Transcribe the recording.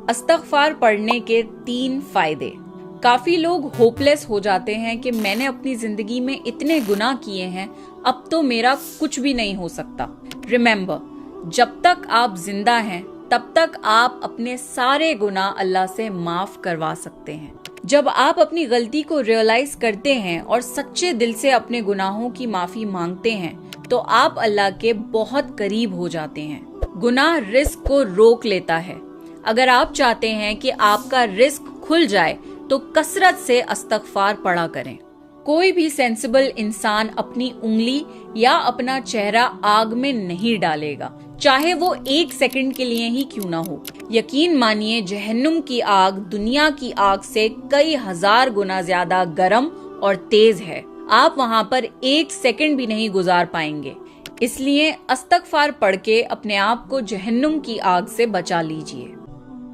इस्तग़फ़ार पढ़ने के 3 फायदे। काफी लोग होपलेस हो जाते हैं कि मैंने अपनी जिंदगी में इतने गुनाह किए हैं, अब तो मेरा कुछ भी नहीं हो सकता। रिमेंबर, जब तक आप जिंदा हैं तब तक आप अपने सारे गुनाह अल्लाह से माफ करवा सकते हैं। जब आप अपनी गलती को रियलाइज करते हैं और सच्चे दिल से अपने गुनाहों की माफी मांगते हैं तो आप अल्लाह के बहुत करीब हो जाते हैं। गुनाह रिस्क को रोक लेता है। अगर आप चाहते हैं कि आपका रिस्क खुल जाए तो कसरत से इस्तग़फ़ार पढ़ा करें। कोई भी सेंसिबल इंसान अपनी उंगली या अपना चेहरा आग में नहीं डालेगा, चाहे वो 1 सेकंड के लिए ही क्यों ना हो। यकीन मानिए, जहन्नुम की आग दुनिया की आग से कई हजार गुना ज्यादा गर्म और तेज है। आप वहां पर 1 सेकंड भी नहीं गुजार पाएंगे। इसलिए इस्तग़फ़ार पढ़ के अपने आप को जहन्नुम की आग से बचा लीजिए।